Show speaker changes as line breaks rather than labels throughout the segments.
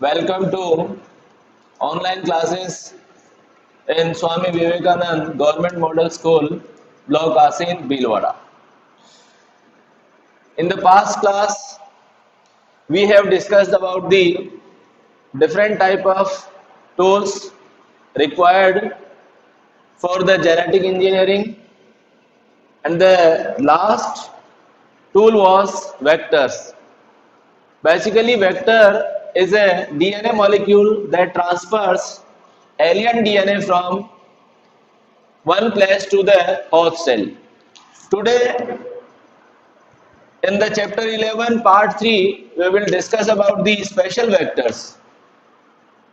Welcome to online classes in Swami Vivekanand Government Model School, Block Asin, Bhilwara. In the past class, we have discussed about the different type of tools required for the genetic engineering, and the last tool was vectors. Basically, vector is a DNA molecule that transfers alien DNA from one place to the host cell. Today, in the chapter 11, part 3, we will discuss about the special vectors.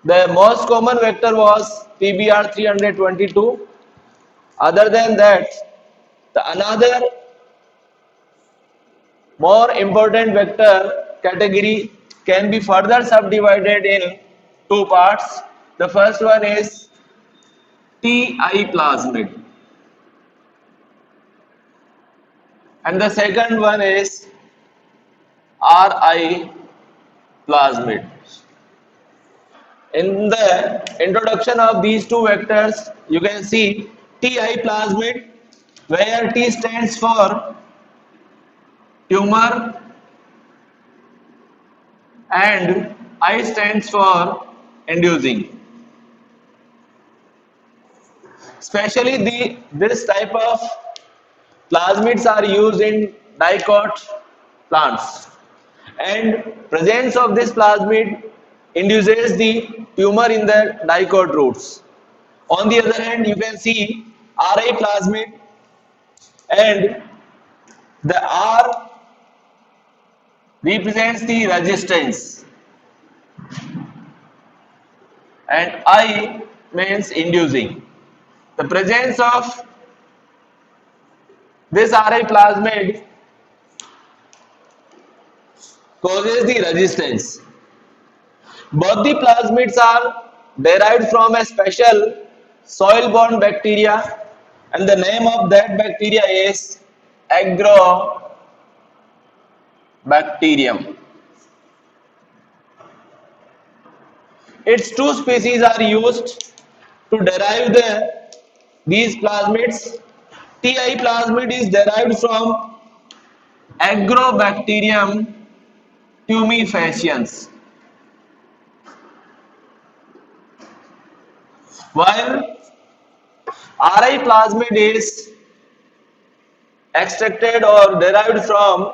The most common vector was PBR 322. Other than that, the another more important vector category can be further subdivided in two parts. The first one is Ti plasmid, and the second one is Ri plasmid. In the introduction of these two vectors, you can see Ti plasmid, where T stands for tumor and I stands for inducing. Especially this type of plasmids are used in dicot plants, and presence of this plasmid induces the tumor in the dicot roots. On the other hand, you can see Ri plasmid, and the R represents the resistance and I means inducing. The presence of this Ri plasmid causes the resistance. Both the plasmids are derived from a special soil-borne bacteria, and the name of that bacteria is Agrobacterium. Its two species are used to derive these plasmids. Ti plasmid is derived from Agrobacterium tumefaciens, while Ri plasmid is extracted or derived from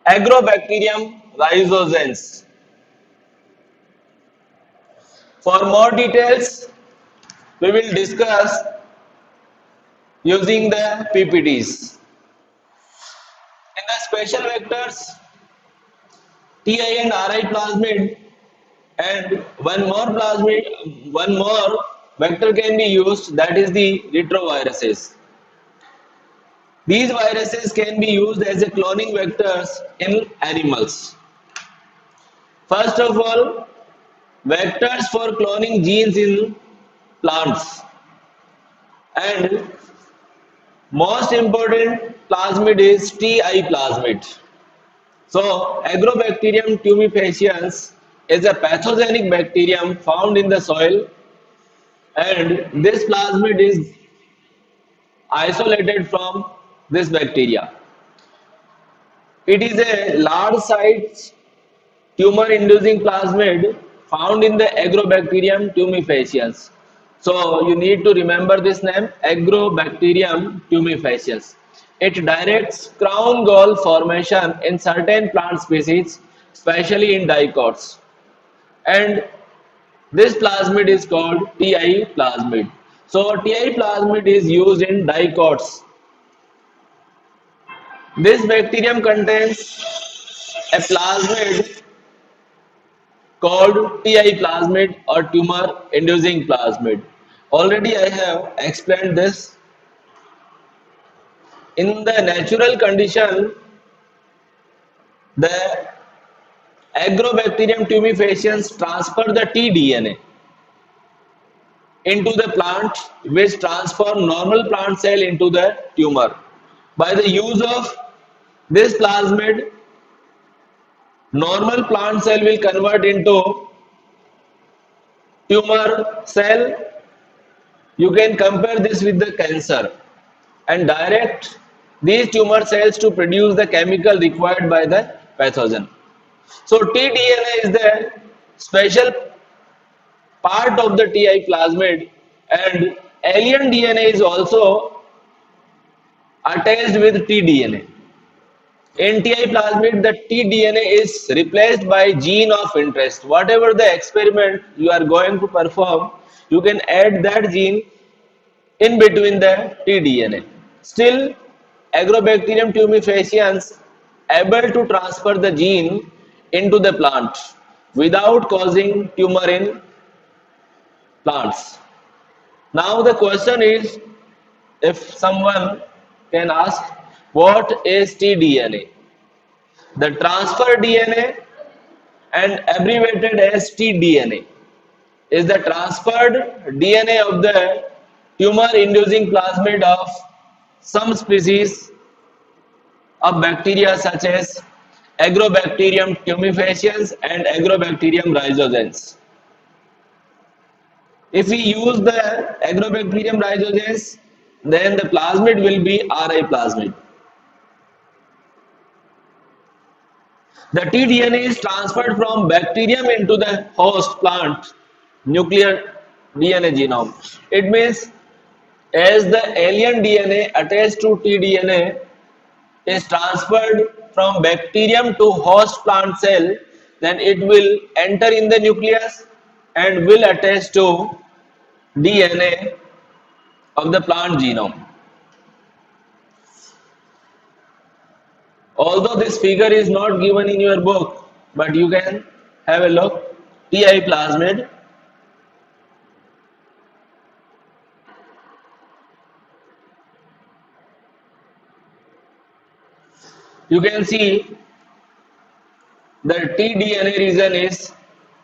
Agrobacterium rhizogens. For more details, we will discuss using the PPTs. In the special vectors, Ti and Ri plasmid, and one more vector can be used, that is the retroviruses. These viruses can be used as a cloning vectors in animals. First of all, vectors for cloning genes in plants, and most important plasmid is Ti plasmid. So, Agrobacterium tumefaciens is a pathogenic bacterium found in the soil, and this plasmid is isolated from this bacteria. It is a large sized tumor inducing plasmid found in the Agrobacterium tumefaciens. So you need to remember this name, Agrobacterium tumefaciens. It directs crown gall formation in certain plant species, especially in dicots. And this plasmid is called Ti plasmid. So Ti plasmid is used in dicots. This bacterium contains a plasmid called Ti plasmid or tumor inducing plasmid. Already I have explained this. In the natural condition, the Agrobacterium tumefaciens transfer the tDNA into the plant, which transform normal plant cell into the tumor. By the use of this plasmid, Normal plant cell will convert into tumor cell. You can compare this with the cancer and direct these tumor cells to produce the chemical required by the pathogen. So tDNA is the special part of the Ti plasmid, and alien DNA is also attached with tDNA. In Ti plasmid, the tDNA is replaced by gene of interest. Whatever the experiment you are going to perform, you can add that gene in between the tDNA. Still, Agrobacterium tumefaciens able to transfer the gene into the plant without causing tumor in plants. Now the question is, if someone can ask, what is tDNA? The transfer DNA, and abbreviated as tDNA, is the transferred DNA of the tumor inducing plasmid of some species of bacteria such as Agrobacterium tumefaciens and Agrobacterium rhizogens. If we use the Agrobacterium rhizogens, then the plasmid will be Ri plasmid. The tDNA is transferred from bacterium into the host plant nuclear DNA genome. It means as the alien DNA attached to tDNA is transferred from bacterium to host plant cell, then it will enter in the nucleus and will attach to DNA of the plant genome. Although this figure is not given in your book, but you can have a look. Ti plasmid. You can see the tDNA region is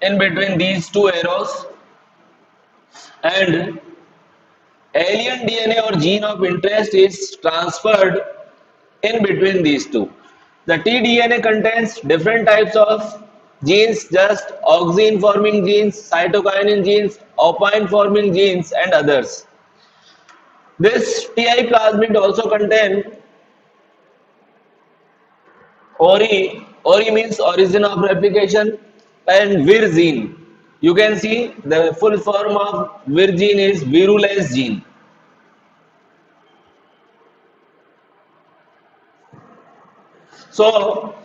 in between these two arrows, and alien DNA or gene of interest is transferred in between these two. The tDNA contains different types of genes, just auxin forming genes, cytokinin genes, opine forming genes, and others. This Ti plasmid also contain Ori means origin of replication, and Vir gene. You can see the full form of Vir gene is virulence gene. So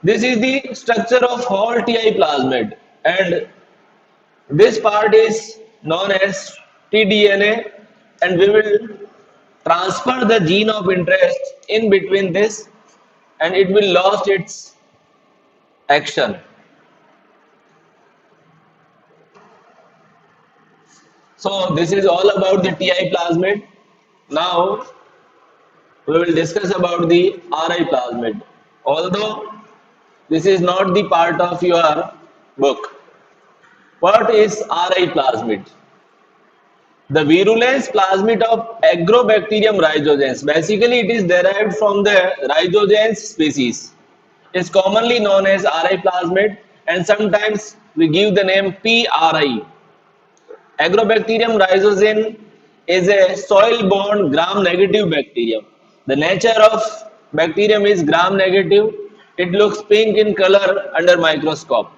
this is the structure of whole Ti plasmid, and this part is known as tDNA, and we will transfer the gene of interest in between this, and it will lost its action. So this is all about the Ti plasmid. Now we will discuss about the Ri plasmid. Although this is not the part of your book. What is Ri plasmid? The virulence plasmid of Agrobacterium rhizogens. Basically, it is derived from the rhizogens species. It's commonly known as Ri plasmid, and sometimes we give the name PRI. Agrobacterium rhizogen is a soil-borne gram-negative bacterium. The nature of bacterium is gram-negative. It looks pink in color under microscope.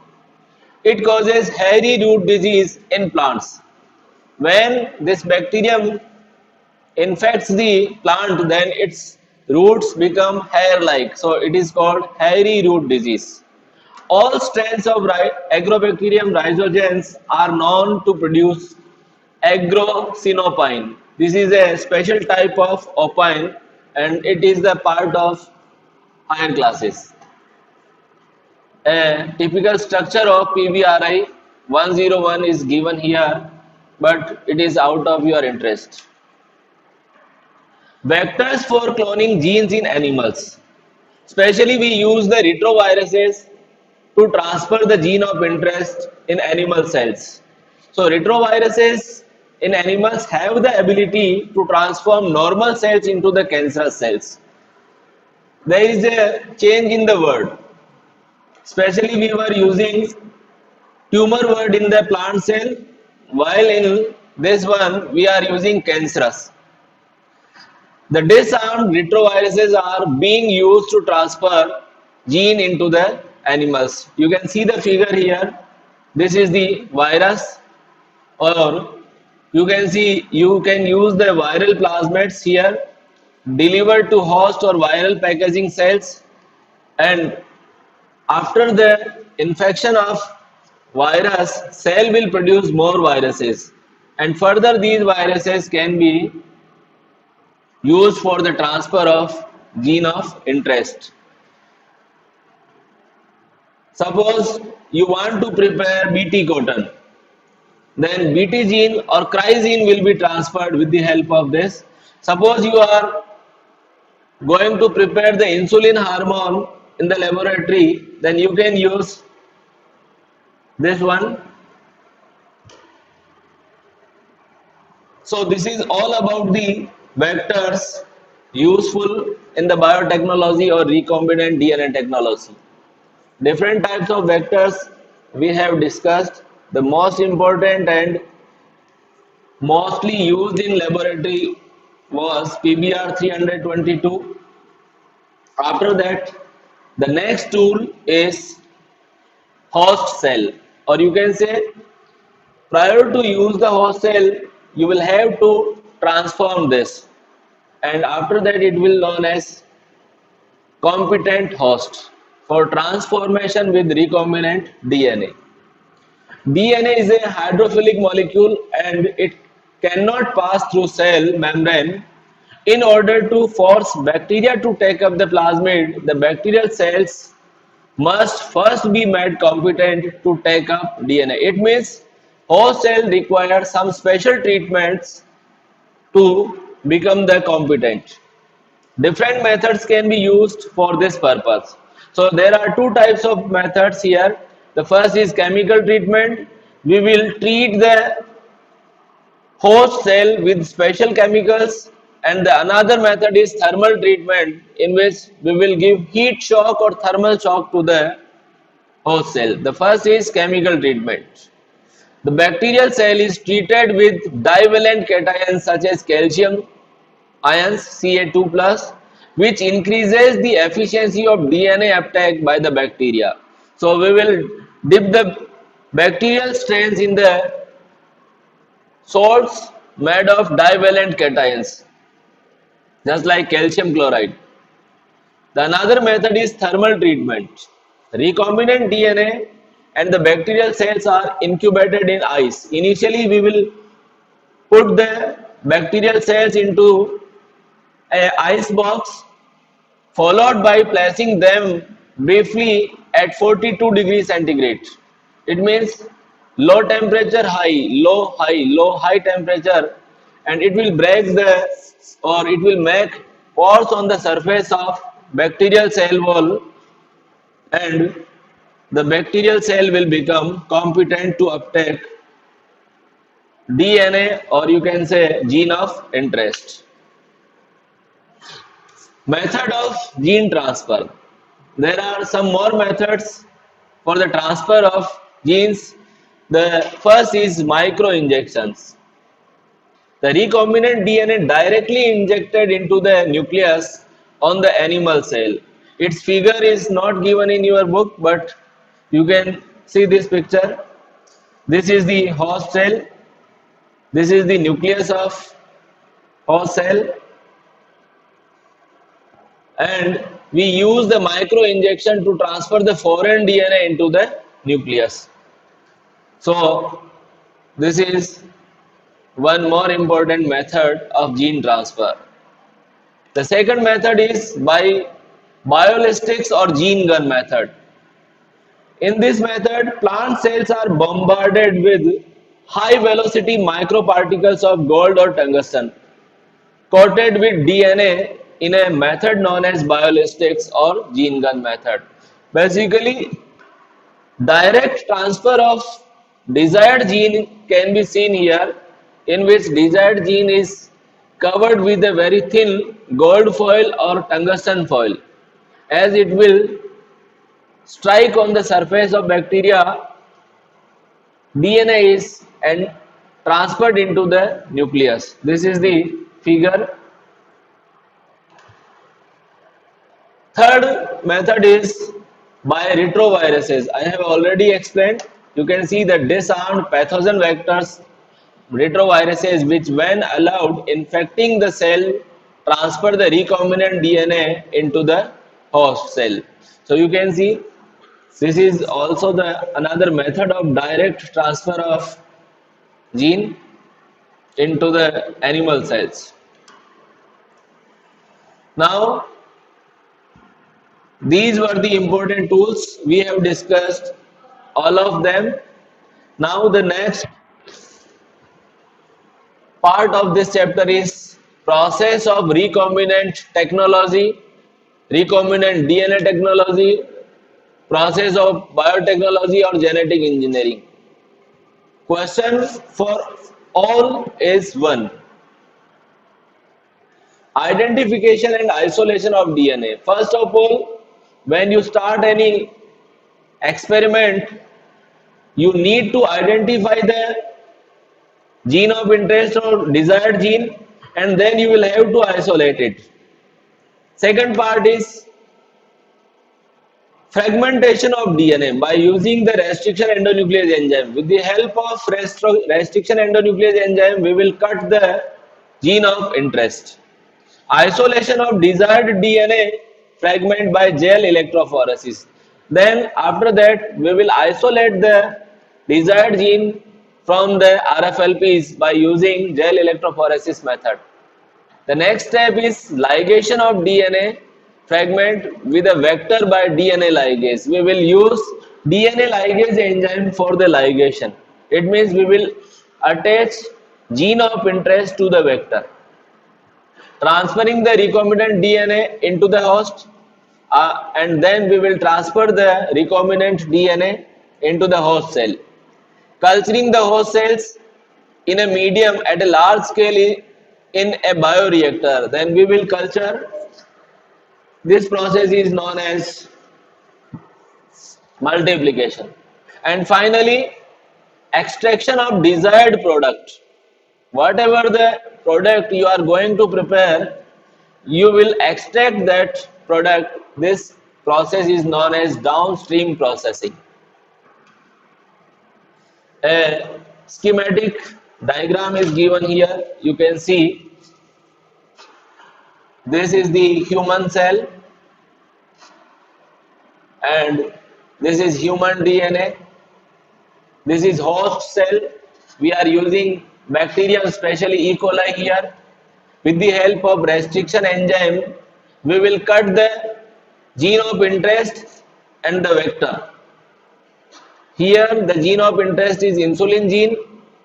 It causes hairy root disease in plants. When this bacterium infects the plant, then its roots become hair-like. So it is called hairy root disease. All strains of Agrobacterium rhizogens are known to produce agrosynopine. This is a special type of opine, and it is the part of higher classes. A typical structure of PBRI 101 is given here, but it is out of your interest. Vectors for cloning genes in animals. Especially we use the retroviruses to transfer the gene of interest in animal cells. So retroviruses in animals have the ability to transform normal cells into the cancerous cells. There is a change in the word. Especially we were using tumor word in the plant cell, while in this one we are using cancerous. The disarmed retroviruses are being used to transfer gene into the animals. You can see the figure here. This is the virus, or you can see you can use the viral plasmids here delivered to host or viral packaging cells, and after the infection of virus, cell will produce more viruses, and further these viruses can be used for the transfer of gene of interest. Suppose you want to prepare BT cotton, then BT gene or cry gene will be transferred with the help of this. Suppose you are going to prepare the insulin hormone in the laboratory, then you can use this one. So this is all about the vectors useful in the biotechnology or recombinant DNA technology. Different types of vectors we have discussed. The most important and mostly used in laboratory was PBR 322. After that, the next tool is host cell, or you can say prior to use the host cell, you will have to transform this, and after that it will known as competent host for transformation with recombinant DNA. DNA is a hydrophilic molecule and it cannot pass through cell membrane. In order to force bacteria to take up the plasmid, the bacterial cells must first be made competent to take up DNA. It means host cell requires some special treatments to become the competent. Different methods can be used for this purpose. So there are two types of methods here. The first is chemical treatment. We will treat the host cell with special chemicals, and the another method is thermal treatment, in which we will give heat shock or thermal shock to the host cell. The first is chemical treatment. The bacterial cell is treated with divalent cations such as calcium ions Ca2 plus, which increases the efficiency of DNA uptake by the bacteria. So we will dip the bacterial strains in the salts made of divalent cations, just like calcium chloride. The another method is thermal treatment. Recombinant DNA and the bacterial cells are incubated in ice. Initially, we will put the bacterial cells into a ice box, followed by placing them briefly at 42 degrees centigrade. It means low temperature, high, low, high, low, high temperature, and it will break the, or it will make pores on the surface of bacterial cell wall, and the bacterial cell will become competent to uptake DNA, or you can say gene of interest. Method of gene transfer. There are some more methods for the transfer of genes. The first is micro injections. The recombinant DNA directly injected into the nucleus on the animal cell. Its figure is not given in your book, but you can see this picture. This is the host cell. This is the nucleus of host cell, and we use the micro injection to transfer the foreign DNA into the nucleus. So this is one more important method of gene transfer. The second method is by biolistics or gene gun method. In this method, plant cells are bombarded with high velocity microparticles of gold or tungsten coated with DNA in a method known as biolistics or gene gun method. Basically, direct transfer of desired gene can be seen here, in which desired gene is covered with a very thin gold foil or tungsten foil, as it will strike on the surface of bacteria, DNA is and transferred into the nucleus. This is the figure. Third method is by retroviruses. I have already explained. You can see the disarmed pathogen vectors, retroviruses, which when allowed infecting the cell, transfer the recombinant DNA into the host cell. So you can see this is also the another method of direct transfer of gene into the animal cells. Now these were the important tools. We have discussed all of them. Now the next part of this chapter is process of recombinant technology, recombinant DNA technology, process of biotechnology or genetic engineering. Question for all is one. Identification and isolation of DNA. First of all, when you start any experiment, you need to identify the gene of interest or desired gene, and then you will have to isolate it. Second part is fragmentation of DNA by using the restriction endonuclease enzyme. With the help of restriction endonuclease enzyme, we will cut the gene of interest. Isolation of desired DNA fragment by gel electrophoresis. Then after that, we will isolate the desired gene from the RFLPs by using gel electrophoresis method. The next step is ligation of DNA fragment with a vector by DNA ligase. We will use DNA ligase enzyme for the ligation. It means we will attach gene of interest to the vector, transferring the recombinant DNA into the host, and then we will transfer the recombinant DNA into the host cell. Culturing the host cells in a medium at a large scale in a bioreactor, then we will culture. This process is known as multiplication. And finally, extraction of desired product. Whatever the product you are going to prepare, you will extract that product. This process is known as downstream processing. A schematic diagram is given here. You can see this is the human cell and this is human DNA. This is host cell. We are using bacteria, especially E. coli here. With the help of restriction enzyme, we will cut the gene of interest and the vector. Here the gene of interest is insulin gene,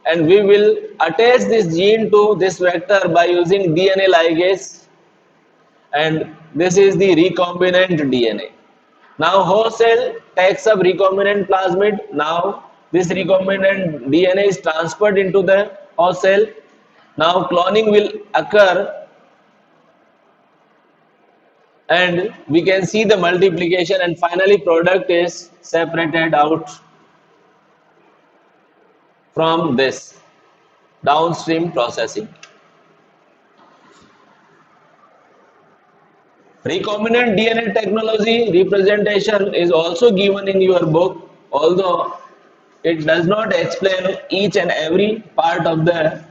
and we will attach this gene to this vector by using DNA ligase, and this is the recombinant DNA. Now host cell takes up recombinant plasmid. Now this recombinant DNA is transferred into the host cell. Now cloning will occur and we can see the multiplication, and finally product is separated out from this downstream processing. Recombinant DNA technology representation is also given in your book, although it does not explain each and every part of the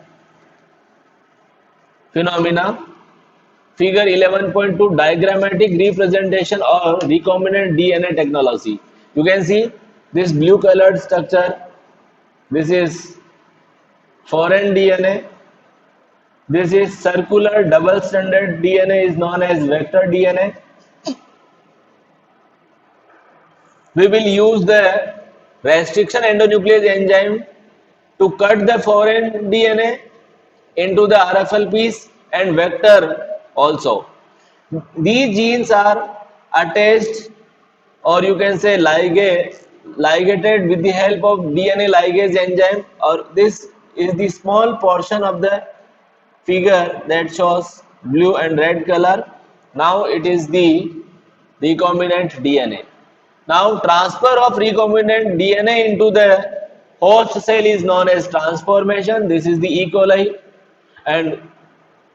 phenomena. Figure 11.2 diagrammatic representation or recombinant DNA technology. You can see this blue colored structure. This is foreign DNA. This is circular double stranded DNA is known as vector DNA. We will use the restriction endonuclease enzyme to cut the foreign DNA into the RFLPs and vector also. These genes are attached, or you can say ligated with the help of DNA ligase enzyme, or this is the small portion of the figure that shows blue and red color. Now it is the recombinant DNA. Now transfer of recombinant DNA into the host cell is known as transformation. This is the E. coli. And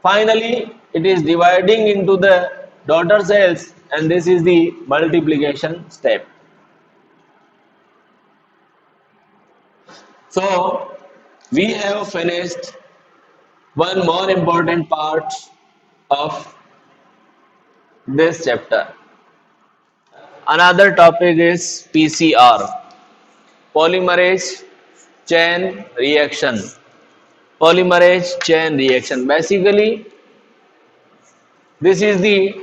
finally, it is dividing into the daughter cells, and this is the multiplication step. So, we have finished one more important part of this chapter. Another topic is PCR, polymerase chain reaction. Polymerase chain reaction. Basically, this is the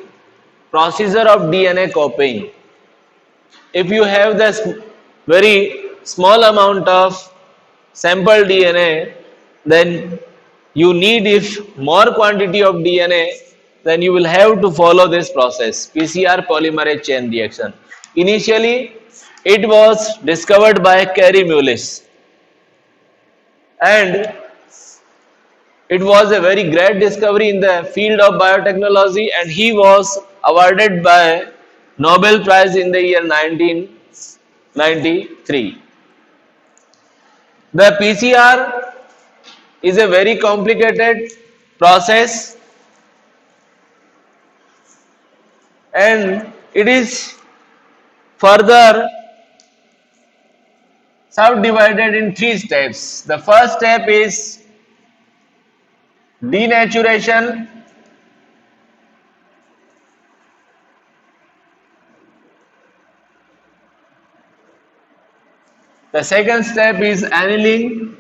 procedure of DNA copying. If you have this very small amount of sample DNA, then you need if more quantity of DNA, then you will have to follow this process, PCR polymerase chain reaction. Initially, it was discovered by Carey Mullis, and it was a very great discovery in the field of biotechnology, and he was awarded by Nobel Prize in the year 1993. The PCR is a very complicated process, and it is further subdivided in three steps. The first step is denaturation. The second step is annealing,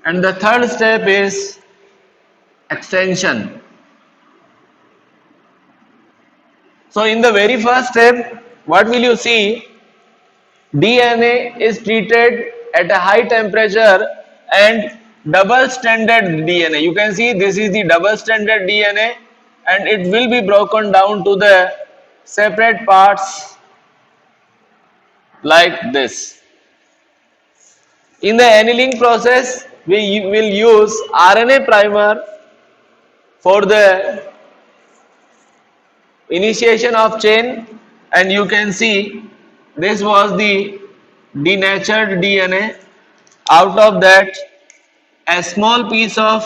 and the third step is extension. So in the very first step, what will you see? DNA is treated at a high temperature and double stranded DNA. You can see this is the double stranded DNA, and it will be broken down to the separate parts like this. In the annealing process, we will use RNA primer for the initiation of chain, and you can see this was the denatured DNA. Out of that, a small piece of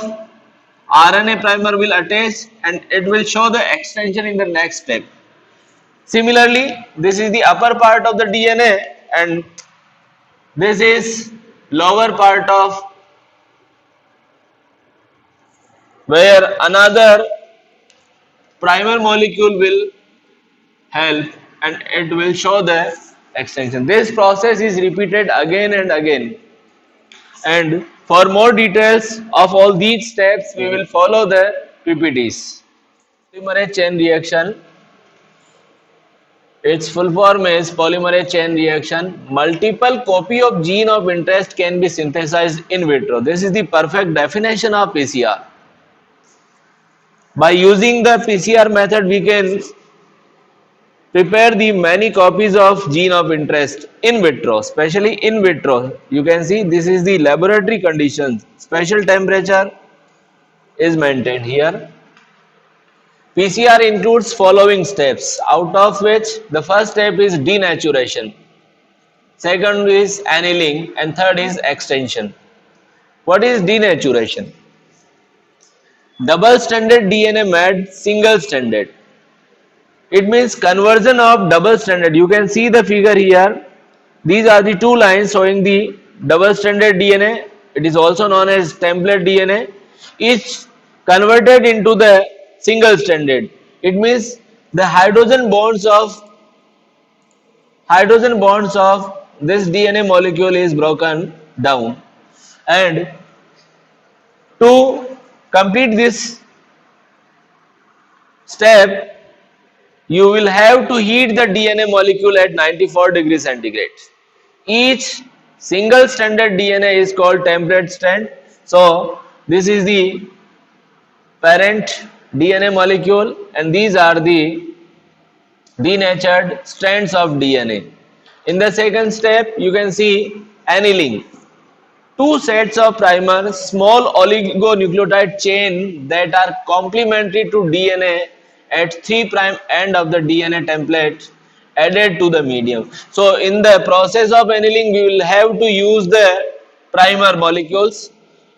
RNA primer will attach, and it will show the extension in the next step. Similarly, this is the upper part of the DNA, and this is lower part of where another primer molecule will help, and it will show the extension. This process is repeated again and again, and for more details of all these steps we will follow the PPTs. Polymerase chain reaction, its full form is polymerase chain reaction. Multiple copy of gene of interest can be synthesized in vitro. This is the perfect definition of PCR. By using the PCR method, we can prepare the many copies of gene of interest in vitro, especially in vitro. You can see this is the laboratory conditions. Special temperature is maintained here. PCR includes following steps, out of which the first step is denaturation, second is annealing, and third is extension. What is denaturation? Double stranded DNA made single stranded. It means conversion of double stranded. You can see the figure here. These are the two lines showing the double stranded DNA. It is also known as template DNA. Each converted into the single stranded. It means the hydrogen bonds of this DNA molecule is broken down, and to complete this step you will have to heat the DNA molecule at 94 degrees centigrade. Each single stranded DNA is called template strand. So this is the parent DNA molecule, and these are the denatured strands of DNA. In the second step, you can see annealing. Two sets of primers, small oligonucleotide chain that are complementary to DNA at 3 prime end of the DNA template added to the medium. So in the process of annealing, we will have to use the primer molecules.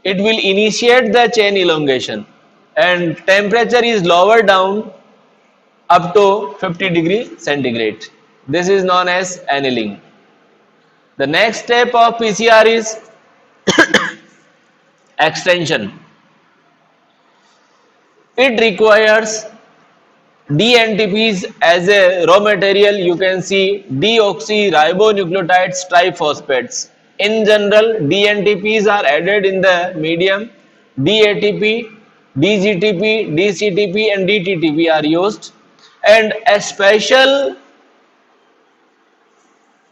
It will initiate the chain elongation and temperature is lowered down up to 50 degrees centigrade. This is known as annealing. The next step of PCR is extension. It requires DNTPs as a raw material. You can see deoxyribonucleotides triphosphates. In general, DNTPs are added in the medium. DATP, DGTP, DCTP and DTTP are used, and a special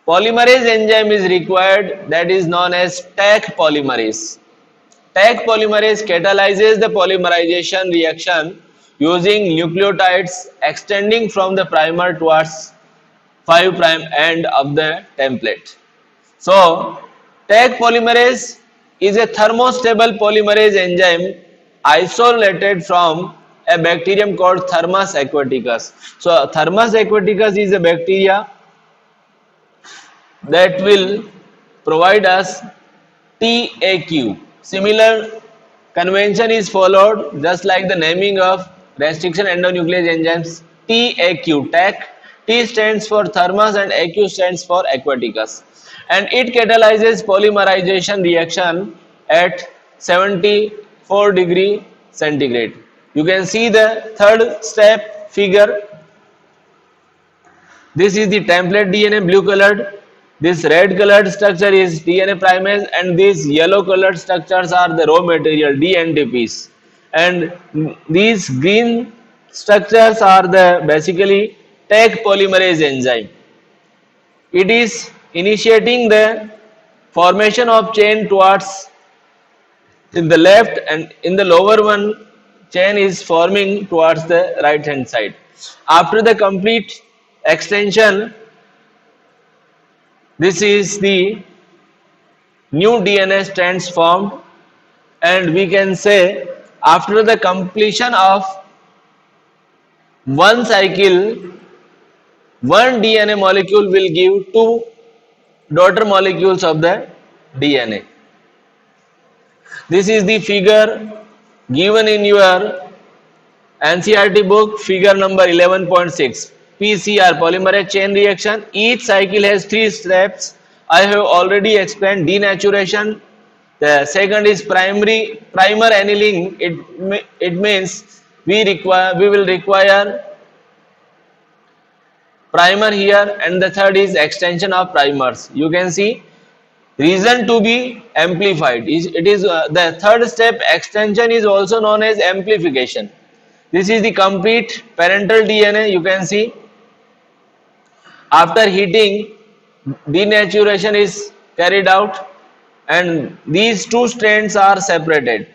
polymerase enzyme is required, that is known as Taq polymerase. Taq polymerase catalyzes the polymerization reaction using nucleotides extending from the primer towards 5 prime end of the template. So, Taq polymerase is a thermostable polymerase enzyme isolated from a bacterium called Thermus aquaticus. So, Thermus aquaticus is a bacteria that will provide us TAQ. Similar convention is followed just like the naming of restriction endonuclease enzymes. TAQ, TAC. T stands for thermus and AQ stands for aquaticus. And it catalyzes polymerization reaction at 74 degree centigrade. You can see the third step figure. This is the template DNA, blue colored. This red colored structure is DNA primase, and these yellow colored structures are the raw material DNTPs. And these green structures are the basically Taq polymerase enzyme. It is initiating the formation of chain towards in the left, and in the lower one chain is forming towards the right hand side. After the complete extension, this is the new DNA strands formed, and we can say after the completion of one cycle, one DNA molecule will give two daughter molecules of the DNA. This is the figure given in your NCERT book, figure number 11.6. PCR, polymerase chain reaction. Each cycle has 3 steps. I have already explained denaturation. The second is primer annealing. It means we will require primer here, and the third is extension of primers. You can see reason to be amplified. It is the third step. Extension is also known as amplification. This is the complete parental DNA. You can see after heating, denaturation is carried out and these two strands are separated.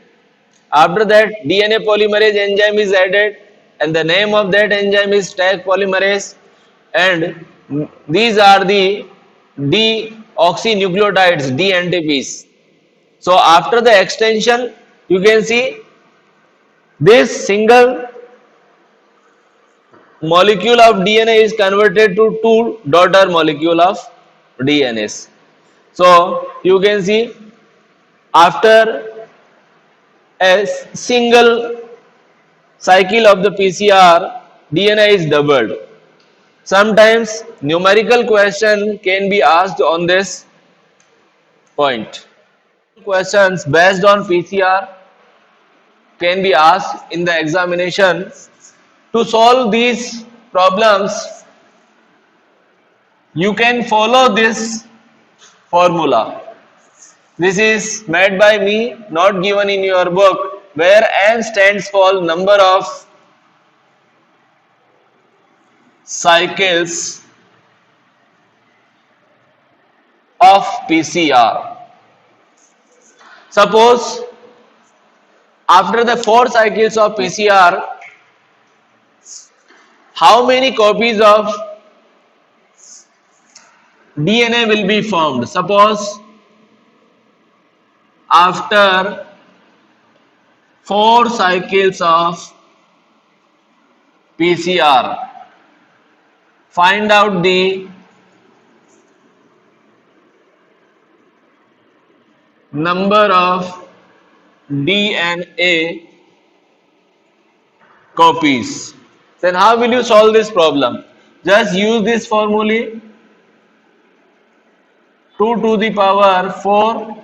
After that, DNA polymerase enzyme is added, and the name of that enzyme is Taq polymerase, and these are the deoxynucleotides, DNTPs. So after the extension, you can see this single molecule of DNA is converted to two daughter molecule of DNAs. So you can see after a single cycle of the PCR, DNA is doubled. Sometimes numerical question can be asked on this point. Questions based on PCR can be asked in the examination. To solve these problems, you can follow this formula. This is made by me, not given in your book, where N stands for number of cycles of PCR. Suppose after the 4 cycles of PCR, how many copies of DNA will be formed? Suppose after 4 cycles of PCR. Find out the number of DNA copies. Then how will you solve this problem? Just use this formula: 2 to the power 4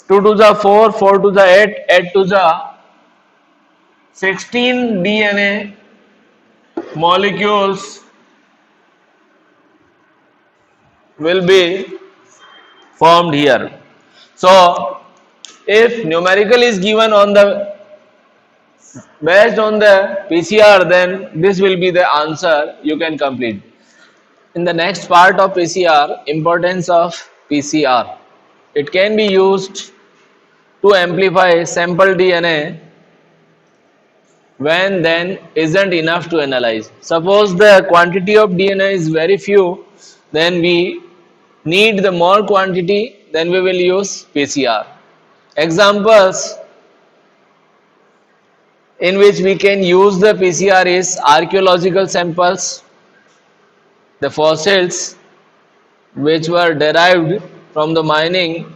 2 to the 4, 4 to the 8, 8 to the 16 DNA molecules will be formed here. So, if numerical is given on the based on the PCR, then this will be the answer you can complete. In the next part of PCR, importance of PCR. It can be used to amplify sample DNA when then isn't enough to analyze. Suppose the quantity of DNA is very few, then we need the more quantity, then we will use PCR. Examples in which we can use the PCR is archaeological samples, the fossils which were derived from the mining.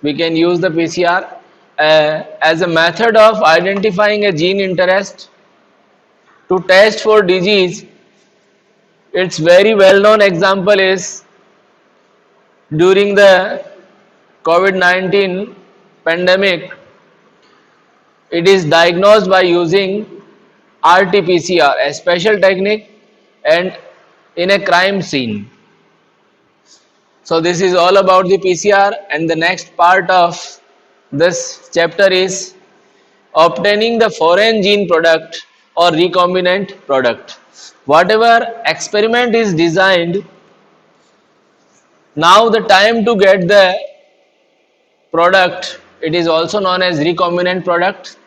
We can use the PCR as a method of identifying a gene interest to test for disease. Its very well known example is during the COVID-19 pandemic. It is diagnosed by using RT-PCR, a special technique, and in a crime scene. So this is all about the PCR, and the next part of this chapter is obtaining the foreign gene product or recombinant product. Whatever experiment is designed, now the time to get the product, it is also known as recombinant product.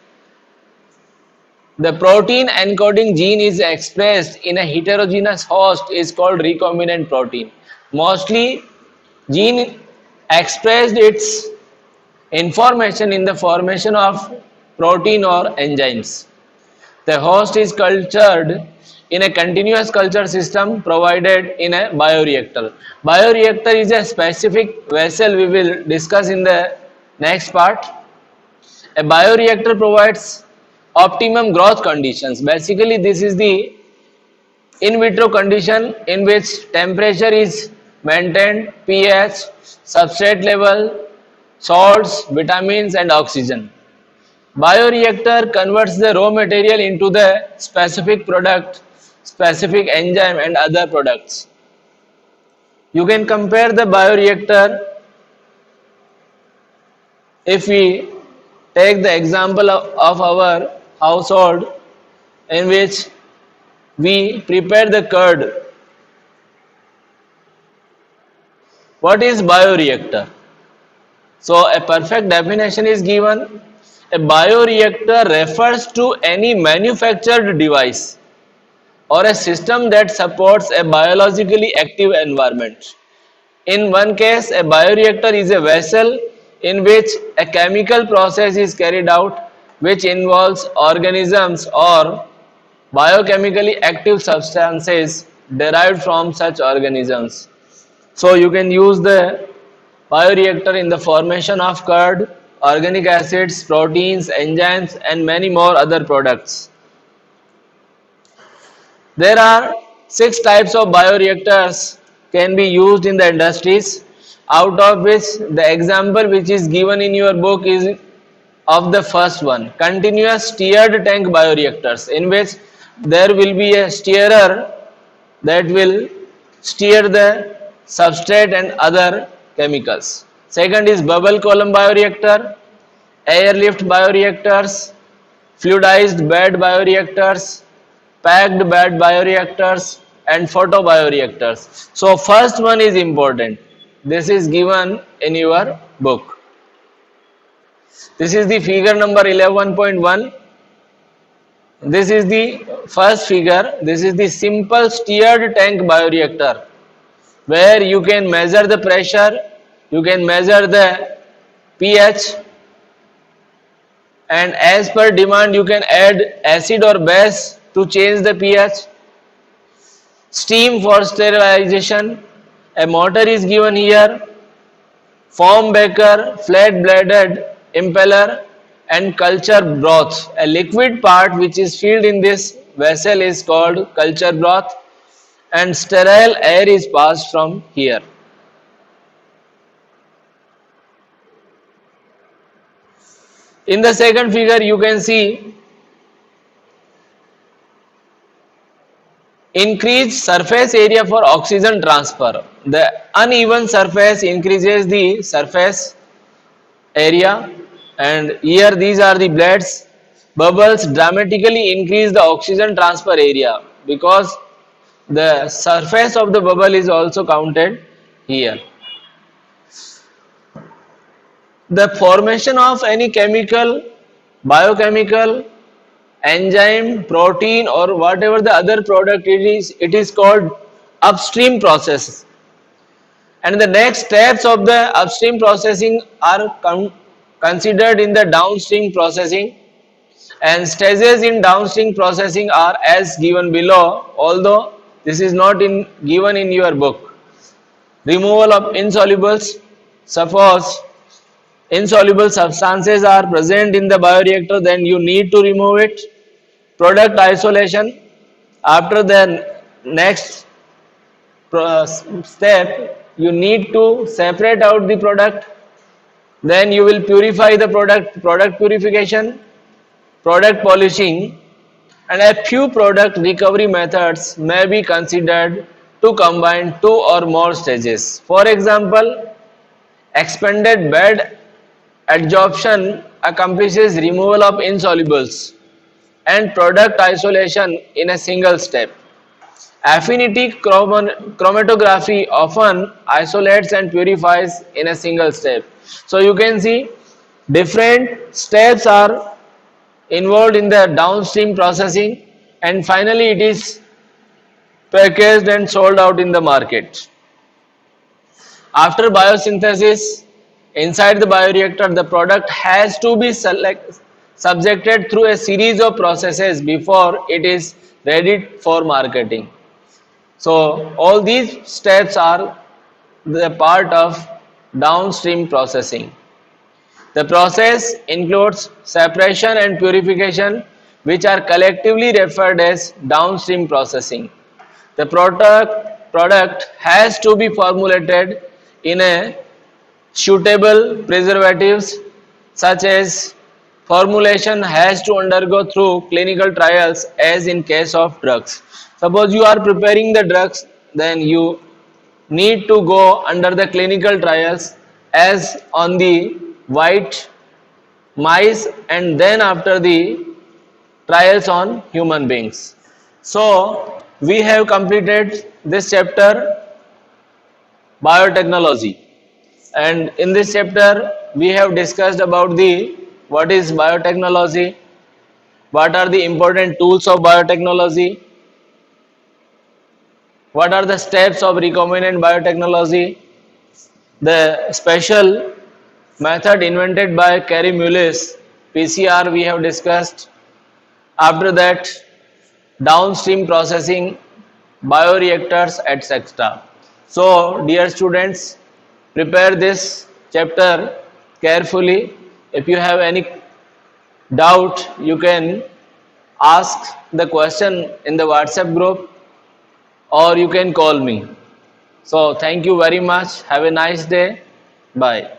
The protein encoding gene is expressed in a heterogeneous host is called recombinant protein. Mostly gene expressed its information in the formation of protein or enzymes. The host is cultured in a continuous culture system provided in a bioreactor. Bioreactor is a specific vessel we will discuss in the next part. A bioreactor provides optimum growth conditions. Basically, this is the in vitro condition in which temperature is maintained, pH, substrate level, salts, vitamins and oxygen. Bioreactor converts the raw material into the specific product, specific enzyme and other products. You can compare the bioreactor if we take the example of our household in which we prepare the curd. What is bioreactor? So a perfect definition is given. A bioreactor refers to any manufactured device or a system that supports a biologically active environment. In one case, a bioreactor is a vessel in which a chemical process is carried out which involves organisms or biochemically active substances derived from such organisms. So you can use the bioreactor in the formation of curd, organic acids, proteins, enzymes and many more other products. There are 6 types of bioreactors can be used in the industries, out of which the example which is given in your book is of the first one, continuous steered tank bioreactors, in which there will be a steerer that will steer the substrate and other chemicals. Second is bubble column bioreactor, airlift bioreactors, fluidized bed bioreactors, packed bed bioreactors and photobioreactors. So first one is important. This is given in your book. This is the figure number 11.1. This is the first figure. This is the simple steered tank bioreactor where you can measure the pressure, you can measure the pH, and as per demand you can add acid or base to change the pH. Steam for sterilization, a motor is given here. Foam beaker, flat bladed impeller, and culture broth. A liquid part which is filled in this vessel is called culture broth, and sterile air is passed from here. In the second figure you can see increased surface area for oxygen transfer. The uneven surface increases the surface area, and here these are the blades. Bubbles dramatically increase the oxygen transfer area because the surface of the bubble is also counted here. The formation of any chemical, biochemical, enzyme, protein, or whatever the other product it is called upstream process. And the next steps of the upstream processing are considered in the downstream processing, and stages in downstream processing are as given below, although this is not given in your book. Removal of insolubles. Suppose insoluble substances are present in the bioreactor, then you need to remove it. Product isolation. After the next step, you need to separate out the product. Then you will purify the product purification, product polishing, and a few product recovery methods may be considered to combine two or more stages. For example, expanded bed adsorption accomplishes removal of insolubles and product isolation in a single step. Affinity chromatography often isolates and purifies in a single step. So you can see different steps are involved in the downstream processing, and finally it is packaged and sold out in the market. After biosynthesis, inside the bioreactor, the product has to be subjected through a series of processes before it is ready for marketing. So all these steps are the part of downstream processing. The process includes separation and purification, which are collectively referred as downstream processing. The product has to be formulated in a suitable preservatives, such as formulation has to undergo through clinical trials as in case of drugs. Suppose you are preparing the drugs, then you need to go under the clinical trials as on the white mice, and then after the trials on human beings. So we have completed this chapter, biotechnology, and in this chapter we have discussed about the what is biotechnology, what are the important tools of biotechnology, what are the steps of recombinant biotechnology, the special method invented by Kary Mullis, PCR we have discussed. After that, downstream processing, bioreactors, etc. So dear students, prepare this chapter carefully. If you have any doubt, you can ask the question in the WhatsApp group, or you can call me. So thank you very much. Have a nice day. Bye.